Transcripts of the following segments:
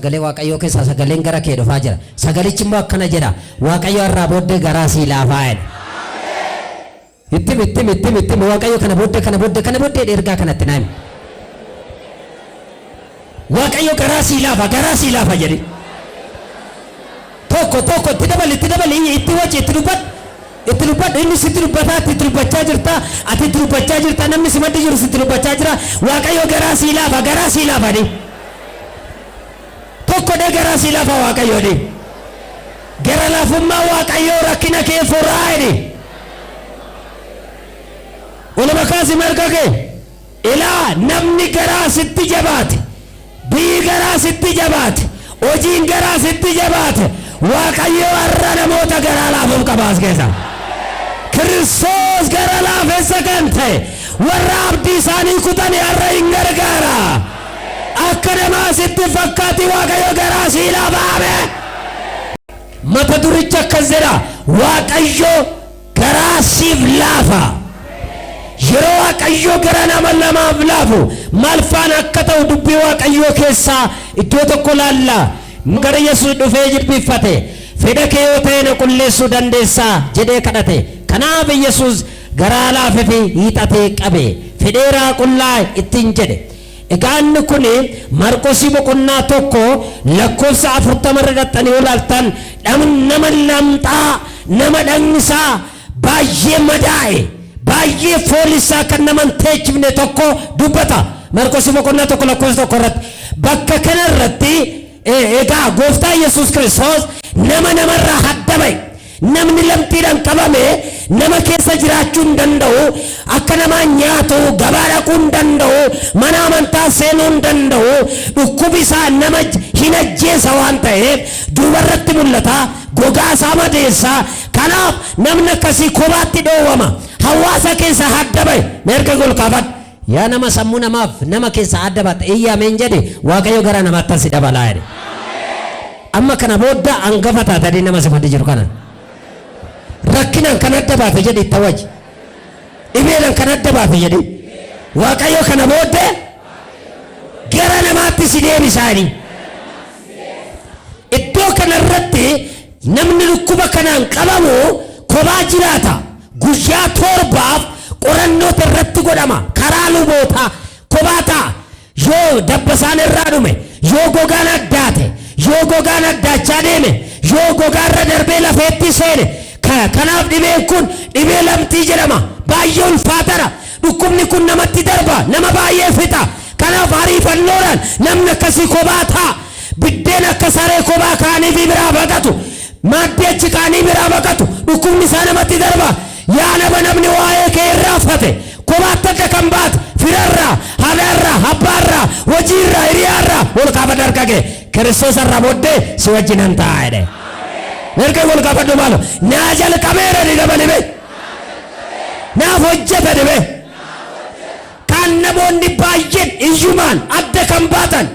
sagalee waaqayyoo keessa sagaleen gara kee dhufaa jira. Sagalichi immoo akkana jedha. Waaqayyo irraa booddee garaa sii laafaa jedha. Ittim waaqayyo kana booddee ergaa kanatti naami. Waaqayyo garaa sii laafa jedhe. Tokko itti dabali itti waci itti dubbadhu inni sitti dubbataa itti dubbachaa jirta namni si maddi jiru sitti dubbachaa jira. Waaqayyo garaa sii laafa ni. Tokko de garaa sii laafa waaqayyo ni. Gara laafummaa waaqayyo rakkina kee furaa ni. Walumaa kaasi marga kee ilaa namni garaa sitti jabaate biyyi garaa sitti jabaate hojiin garaa sitti jabaate waaqayyo har'a namoota garaa laafuuf qabaas keessa. Kiristoos gara laafessa kan ta'e warra abdii isaanii kutanii har'a hin gargaara. Akka namaa sitti fakkaati waaqayyo garaa sii laafaame. Mata duricha akkas jedha waaqayyo garaa siif laafa. Yeroo waaqayyo gara nama lamaaf laafu maal faana akka ta'u dubbii waaqayyo keessaa iddoo tokko laalla. Gara Yesuus dhufee jilbiffate fedha kee yoo ta'e na qulleessuu dandeessaa jedhee kadhate. Kanaaf Yesuus garaa laafee fi hiixatee qabe fedheeraa qullaa ittiin jedhe. Egaa inni kun Marqos boqonnaa 1 lakkoofsa 40 irra dhaxxanii ilaaltan nama lamxaa nama dhagnisaa baay'ee madaa'e baay'ee foolisaa kan nama hin teechifne tokko dubbata. Marqos boqonnaa 1 lakkoofsa 1 irratti bakka kana irratti egaa gooftaa Yesuus Kiristoos namarraa adda ba'e. Namni lamxiidhaan qabame nama keessa jiraachuu hin danda'u. Akka namaa nyaatu gabaa dhaquu hin danda'u. Mana amantaa seenuu hin danda'u. Dhukkubi isaa nama hin ajjeesa waan ta'eef duubarratti mul'ata. Gogaa isaa madeessa. Kanaaf namni akkasii kophaatti dhoowwama. Hawaasa keessa adda ba'e. Merga golkaafadha. Yaa nama sammuu namaaf nama keessa adda baate iyyaameen jedhe waaqayyo gara namaatti asi dabalaa jedhe. Amma kana booda hangafa taatanii nama si maddi jiru kana. Rakkinaan kan adda baate jedhe itti waji. Dhibeedhaan kan adda baate jedhe. Waaqayyo kana booda gara namaatti si deebisaanii. Iddoo kanarratti namni dhukkuba kanaan qabamu kophaa jiraata. Guyyaa 7 qorannoo irratti godhama. Karaa luboota kophaata. Yoo dabbasaan irraa dhume, yoo gogaan addaate, yoo gogaan addaachaa deeme, yoo gogaarra darbee lafeetti seene. Kanaaf dhibeen kun dhibee lamxii jedhama. Baay'ee ulfaatadha. Dhukkubni kun namatti darba. Nama baay'ee fixa. Kanaaf ariifannoodhaan namni akkasii kophaa ta'a. Biddeen akka saree kophaa kaanii fi biraa baqatu. Maaddii achi kaanii biraa baqatu. Dhukkubni isaa namatti darba. Yaa nama namni waa'ee kee irraanfate kophaatti adda kan baate firarraa, haadharraa, abbaarraa, hojiirraa, hiriyaarraa ol kaafadhu harka kee. Kiristoos irraa booddee si wajjinan ta'a jedhe. Erga ol kaafadhu maalo naa jalqabeera ni dabalime. Naaf hojjeta dhibe. Kan namoonni baay'een iyyumaan adda kan baatan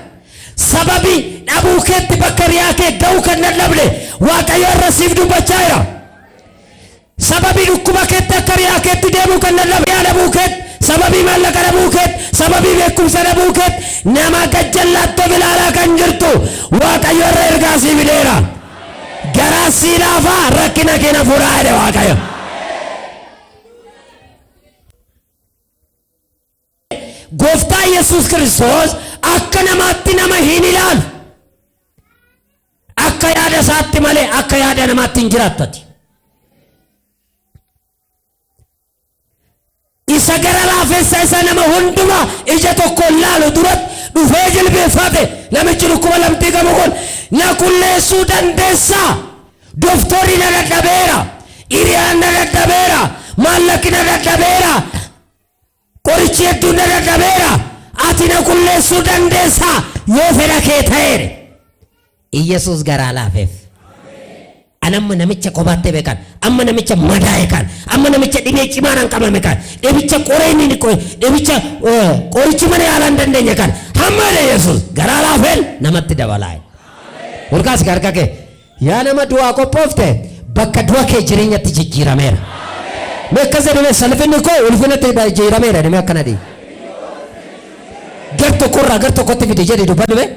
sababii dhabuu keetti bakka riyaa kee ga'uu kan dadhabne waaqayyo irra siif dubbachaa jira. Sababii dhukkuba keetti akka riyaa keetti deemuu kan dadhabne dhabuu keetti sababii maallaqa dhabuu keetti sababii beekumsa dhabuu keetti nama gajjallaattoo bilaalaa kan jirtu waaqayyo irra ergaa siif fideera. Garaa sii laafaa rakkina keenya fuudhaa jedhe waaqayyo. Gooftaa Yesuus Kiristoos akka namaatti nama hin ilaalu. Akka yaada isaatti malee akka yaada namaatti hin jiraattati. Isa gara laafessa isa nama hundumaa ija tokko ilaalu duratti dhufee jilbeeffate namichi dhukkuba lamxii qabu kun na qulleessuu dandeessaa. Doktorri na dadhabeera. Hiriyaan na dadhabeera. Maallaqni na dadhabeera. Qorichi hedduun na dadhabeera. Ati na qulleessuu dandeessaa yoo fedha kee ta'e. Yesuus garaa laafeef. Amma namicha kophaatti beekan, amma namicha madaa'e kan, amma namicha dhibee cimaan qabame kan, dhibicha qoreenni dhibicha qorichi mana yaalaa hin dandeenye kan, hamma Yesuus garaa laafeen namatti dabalaa. Walkaas gargaa kee yaa nama du'aa qophoofte bakka du'a kee jireenyatti jijjiirameera. Mee akkasa dhibee salphinni koo ulfinatti jijjiirameera dhibee akkana dhii. Gar tokkorraa gar tokkotti fide jedhe dubbadhu mee.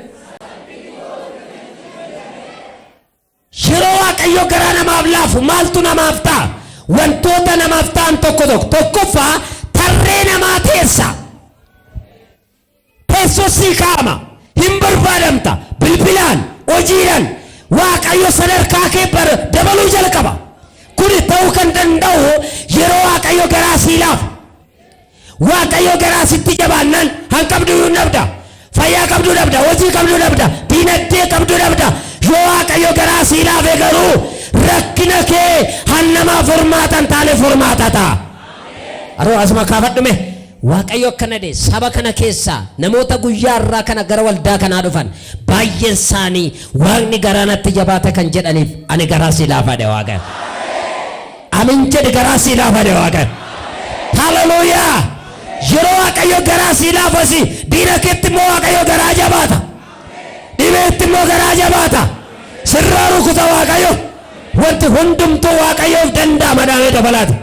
waaqayyo garaa namaaf laafu maaltu namaaf ta'a? Wantoota namaaf ta'an tokkoffaa tarree namaa teessoo sii kaa'ama. Hin barbaadamta bilbilaan hojiidhaan waaqayyo sadarkaa kee dabaluu jalqaba. Kun ta'uu kan danda'u yeroo waaqayyo garaa sii laafu. Waaqayyo garaa sitti jabaannaan hanqabduu dhabda. Fayyaa qabduu dhabda. Hojii qabduu dhabda. Diinagdee qabduu dhabda. Yoo waaqayyo garaa sii laafe garuu rakkina kee hannamaa furmaatan taane furmaata ta'a. Aroo asuma kaafadhume. Waaqayyo akkana jedhe saba kana keessaa namoota guyyaa irraa kana gara waldaa kanaa dhufan baay'een isaanii waaqni garaa natti jabaate kan jedhaniif ani garaa sii laafadhe Waaqayyo. Amin jedhe garaa sii laafadhe Waaqayyo. Hallelujah. Yeroo waaqayyo garaa sii laafasi diina keetti immoo waaqayyo garaa jabaata. Dhibeetti immoo garaa jabaata. Sirraa rukuta waaqayyo. Wanti hundumtuu waaqayyoof danda'ama dhaamee dabalaati.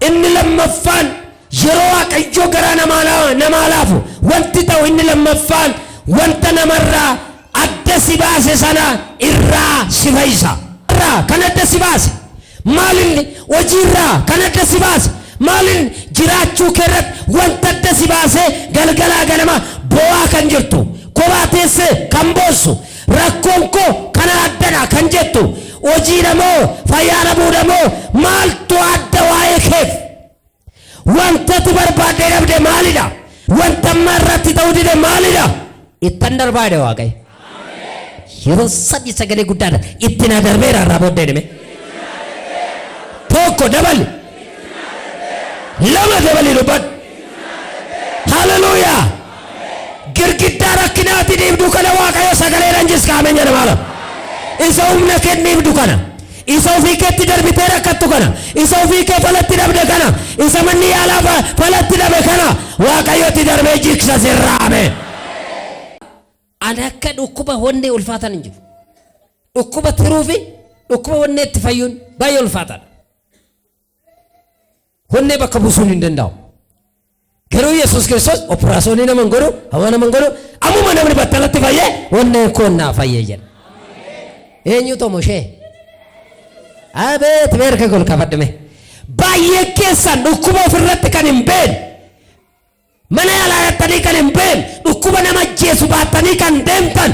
Inni lammaffaan yeroo waaqayyo garaa namaa laafu wanti ta'u inni lammaffaan wanta namarraa adda si baase sana irraa si fayyisa. Kan adda si baase maalinni hojiirraa kan adda si baase maalin jiraachuu keerratti wanta adda si baase galgalaa ganama bo'aa kan jirtu kophaa teessee kan boossu rakkoon koo kana addadha kan jettu hojiidha moo fayyaadha buudha moo maaltu adda waa'ee keef wantati barbaadde dhabde maalidha wanta amma irratti ta'uu dide maalidha ittan darbaadhe Waaqayyo. Yeroo sadii sagalee guddaadha itti na darbeera irraa booddee dhime tokko dabali lama dabali dubban. Hallelujah. Girgiddaa rakkinaati dhiibdu kana Waaqayyo sagaleedhaan jiskaameen jedha maala. Isa humna kenniifdu kana. Isa ofii keetti darbitee rakkattu kana. Isa ofii kee falatti dhabde kana. Isa manni yaalaa falatti dhabe kana. Waaqayyotti darbee jiksa sirraame. Ani akka dhukkuba honnee ulfaatan hin jiru. Dhukkuba tiruu fi dhukkuba honnee itti fayyuun baay'ee ulfaatan. Honnee bakka buusuun hin danda'u. Garuu Yesuus Kiristoos operaasyoonii naman godhu hawa naman godhu ammuma namni battalatti fayyee honneen koon naa fayyee jedha. Eenyutu moshee? Abeet beerka gol kafadhame. Baay'ee keessan dhukkuba ofirratti kan hin beekne mana yaalaa yattanii kan hin beekne dhukkuba nama ajjeesu baattanii kan deemtan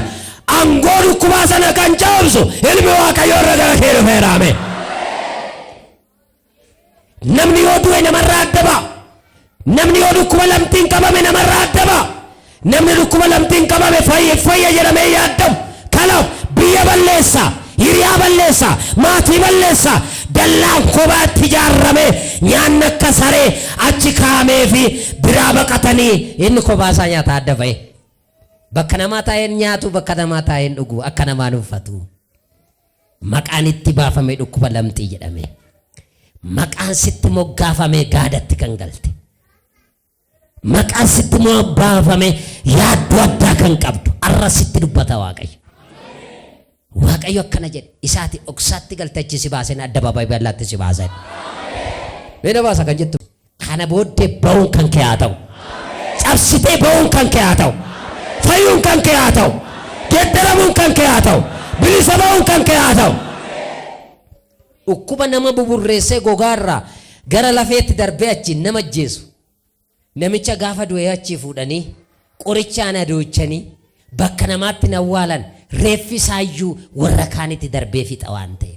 aangoo dhukkubaa sana kan cabsu ilmi Waaqayyoo irra gara kee dhufeeraame. Namni yoo du'e namarraa adda ba'a. Namni yoo dhukkuba lamxiin qabame namarraa adda ba'a. Namni dhukkuba lamxiin qabame fayya jedhamee yaadamu. Kanaaf biyya balleessa, hiriyaa balleessa, maatii balleessa, dallaan kophaatti ijaarame nyaanni akka saree achi kaa'amee fi biraa baqatanii inni kophaasaa nyaata adda ba'e. Bakka namaa taa'een nyaatu, bakka namaa taa'een dhugu, akka namaan uffatu. Maqaan itti baafame dhukkuba lamxii jedhame. Maqaan sitti moggaafame gaadatti kan galte. Maqaan sitti moggaafame yaaddoo addaa kan qabdu arra sitti dubbata Waaqayyo. Waaqayyo akkana jedhe isaati dhoksaatti galtachi si baaseen adda baabaa bal'aatti si baasan. Meena baasa kan jettu kana booddee ba'uun kan kee haa ta'u. Cabsitee ba'uun kan kee haa ta'u. Fayyuun kan kee haa ta'u. Geeddaramuun kan kee haa ta'u. Bilisa ba'uun kan kee haa ta'u. Dhukkuba nama buburreessee gogaarraa gara lafeetti darbee achi nama ajjeesu. Namicha gaafa du'ee achi fuudhanii qorichaan adoochanii bakka namaatti awwaalan reeffi isaayyuu warra kaanitti darbee fixa waan ta'e.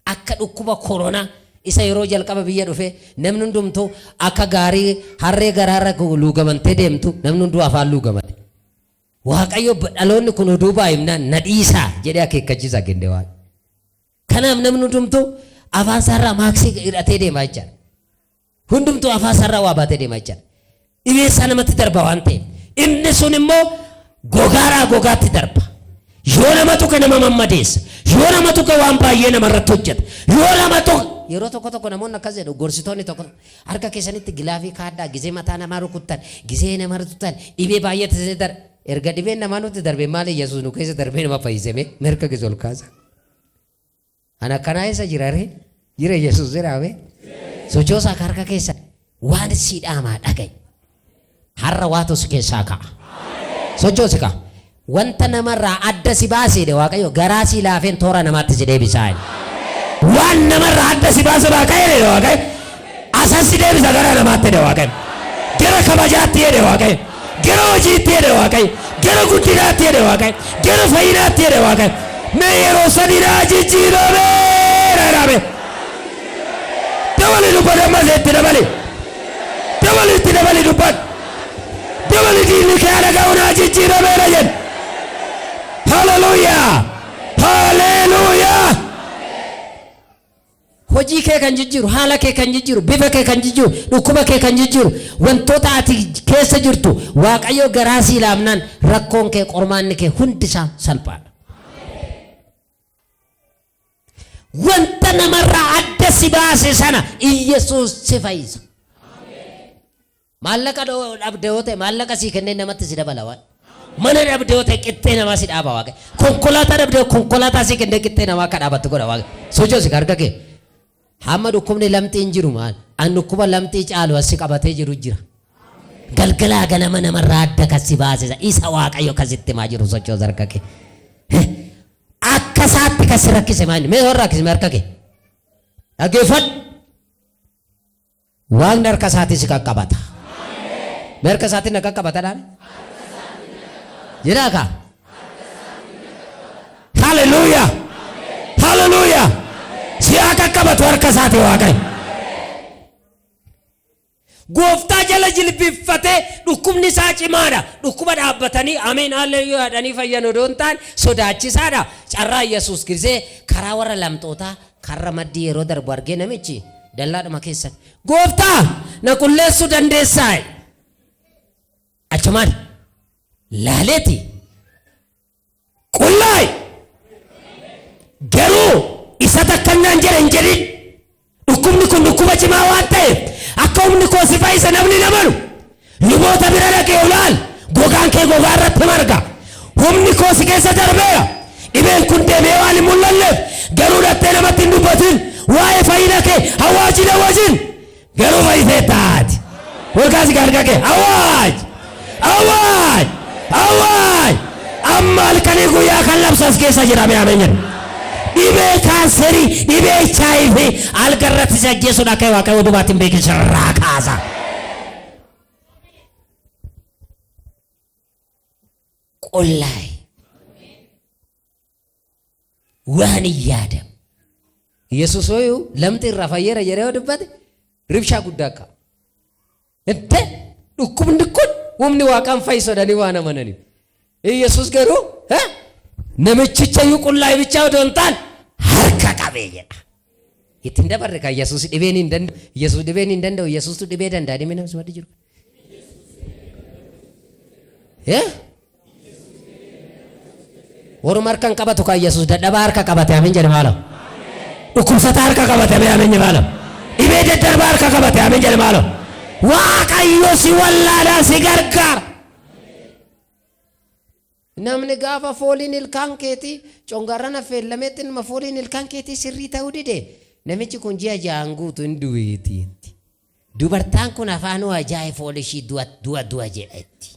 Akka dhukkuba koronaa isa yeroo jalqaba biyya dhufe namni hundumtuu akka gaarii harree garaarra luugamantee deemtu namni hunduu afaan luugamate. Waaqayyo dhaloonni kun oduu baay'inaan na dhiisaa jedhee akeekkachiisa kenne waan. Kanaaf namni hundumtuu afaan sarraa maaksii hidhatee deemaa jira. Hundumtuu afaan sarraa waa baatee deemaa jira. Dhibeessaa namatti darba waan ta'eef inni sun immoo gogaadhaa gogaatti darba. Yoo nama tokko nama mammadeessa. Yoo nama tokko waan baay'ee namarratti hojjeta. Yoo nama tokko yeroo tokko namoonni akkas jedhu gorsitoonni tokko harka keessanitti gilaafii kaaddaa gizee mataa namaa rukuttan gizee nama rukuttan dhibee baay'ee taasisee darba. Erga dhibeen namaa nutti darbe maali Yesuus nu keessa darbee nama fayyisame mirga keessa ol kaasa. Ana kanaa isa jiraare jira Yesuus jiraame. Sochoosaa harka keessa waan siidhaamaa dhagaye. Har'a waatu si keessaa ka'a. Sochoosi ka'a. wanta namarraa adda si baaseedha Waaqayyo garaa si laafeen toora namaatti si deebisaan. Waan namarraa adda si baase Waaqayyo Waaqayyo asas si deebisa gara namaatti dha Waaqayyo. Gara kabajaatti dha Waaqayyo. Gara hojiitti dha Waaqayyo. Gara guddinaatti dha Waaqayyo. Gara fayyinaatti dha Waaqayyo. Mee yeroo sadii jijjiirame raarame. Dabali dubbata maseetti dabali. Dabali itti dabali dubbata. Dabali diinni kee dhaga'uun jijjiirame jedhe. Hallelujah! Hallelujah! Hojii kee kan jijjiiru, haala kee kan jijjiiru, bifa kee kan jijjiiru, dhukkuba kee kan jijjiiru, wantoota ati keessa jirtu Waaqayyo garaa si laafnaan rakkoon kee qormaanni kee hundi isaa salphaadha. Wanta namarraa adda si baase sana Yesuus si fayyisa. Maallaqa dhabde yoo ta'e maallaqa sii kennee namatti si dabala waan. Mana dhabde yoo ta'e qixxee namaa si dhaaba Waaqayyo. Konkolaataa dhabde konkolaataa sii kennee qixxee namaa akka dhaabattu godha Waaqayyo. Sochoosi harka kee. Hamma dhukkubni lamxiin jiru maal? An dhukkuba lamxii caalu asi qabatee jiru jira. Galgalaa ganama namarraa adda kan si baasisa. Isa Waaqayyo kasitti maa jiru sochoosi harka kee. Akka saatti kan si rakkise maali? Mee hoo rakkise harka kee. Dhaggeeffadhu. Waaqni harka isaatii si qaqqabata. Mee harka isaatii na qaqqabata dhaame? Jiraa kaa? Hallelujah! Hallelujah! Si akka qabatu harka isaatii Waaqayyo. Gooftaa jala jilbiffatee dhukkubni isaa cimaadha. Dhukkuba dhaabbatanii ameen hallelujaa jedhanii fayyan odoo hin taane sodaachisaadha. Carraa Yesuus gisee karaa warra lamxootaa karra maddii yeroo darbu argee namichi dallaadhuma keessatti gooftaa na qulleessuu dandeessaa? Achumaan laaleeti qullaay garuu isa takkannaan jedhan jedhin dhukkubni kun dhukkuba cimaa waan ta'eef akka humni koo si fayyisa namni namanu luboota bira dhaqee olaal gogaan kee gogaa irratti marga humni koo si keessa darbeera dhibeen kun deemee waan hin mul'anneef garuu dhattee namatti hin dubbatin waa'ee fayyina kee hawaajin hawaajin garuu fayyisee taati walgaasi garga kee hawaaj hawaaj hawaaj amma halkanii guyyaa kan labsas keessa jirame ameenyan. Dhibee kaanserii, dhibee HIV algarratti si ajjeesuudha kee Waaqayyo dhubaatiin beekin sirraa kaasa. Qullaay waan hin yaadamu. Yesuus hooyu lamxi irraa fayyeera jedhee yoo dubbate ribshaa guddaa qaba. Inte dhukkubni kun humni Waaqaan fayyisodhanii waan amananiif. Yesuus garuu namichichayyuu qullaay bichaa odoo hin taane harka qabee jedha. Ittiin dabarre kan Yesuus dhibeen hin danda'u. Yesuus dhibeen hin danda'u. Yesuustu dhibee danda'a. Dhibeen namni sumatti jiru. Waruma harka hin qabatu kan Yesuus dadhabaa harka qabate ameen jedhe maalo. Dhukkubsataa harka qabate ameen jedhe maalo. Dhibee daddarbaa harka qabate ameen jedhe maalo. Waaqayyo si wallaalaa si gargaara. Namni gaafa fooliin ilkaan keetii congarraan affeellameetti nama fooliin ilkaan keetii sirrii ta'uu dide namichi kun ji'a ja'aan guutu hin du'eetiitti. Dubartaan kun afaan ajaa'ee foolishii du'a jedhetti.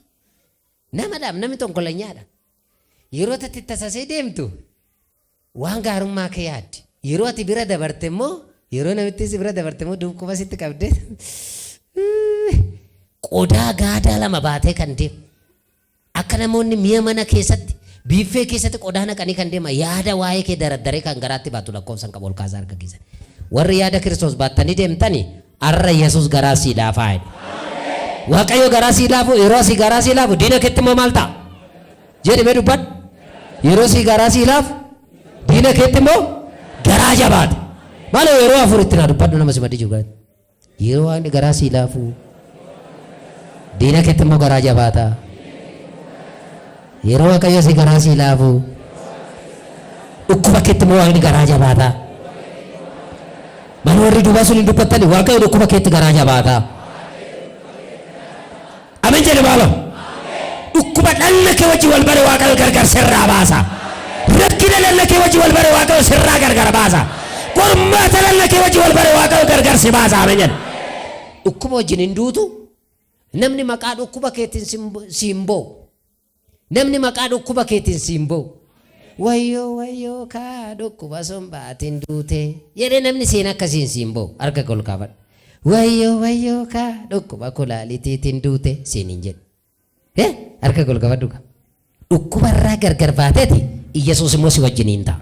Namadhaaf namni tonkolanyaadha. Yeroo ati tasasee deemtu waan gaarummaa kee yaaddi. Yeroo ati bira dabarte immoo yeroo namitti si bira dabarte immoo dhukkuba sitti qabdee qodaa gaadaa lama baatee kan deemu. Akka namoonni mi'a mana keessatti biiffee keessatti qodaa naqanii kan deema yaada waa'ee kee daraddaree kan garaatti baatu lakkoofsan qabu ol kaasaa harka keessan. Warri yaada Kiristoos baattanii deemtanii har'a Yesuus garaa sii laafaa. Waaqayyo garaa sii laafu yeroo sii garaa sii laafu diina keetti immoo maal ta'a? Jedhime dubbadhu. Yeroo sii garaa sii laafu diina keetti immoo garaa jabaata. Maal yeroo afur itti naa dubbadhu nama simadii jiru. Yeroo waan garaa sii laafu diina keetti immoo garaa jabaata. Yeroo Waaqayyo si garaa sii laafu dhukkuba keetti immoo Waaqni garaa jabaata. Mana warri duuba sun hin dubbattani Waaqayyo dhukkuba keetti garaa jabaata. Ameen jedhe maalo. Dhukkuba dhalli kee wajji wal bare Waaqayyo gargar sirraa baasa. Rakkina dhalli kee wajji wal bare Waaqayyo sirraa gargar baasa. Qormaata dhalli kee wajji wal bare Waaqayyo gargar si baasa. Ameen jedhe. Dhukkuba wajjin hin duutu namni maqaa dhukkuba keetiin siin boo'u. Namni maqaa dhukkuba keetiin siin ba'u. Wayyoo kaa dhukkuba sombaatiin duute. Jedhee namni seen akkasiin siin ba'u harka ol kaafadhu. Wayyoo kaa dhukkuba kulaaliitiitiin duute seeniin jedhe. Harka ol kaafadhu. Dhukkuba irraa gargar baateeti Iyesuus immoo si wajjiniin ta'a.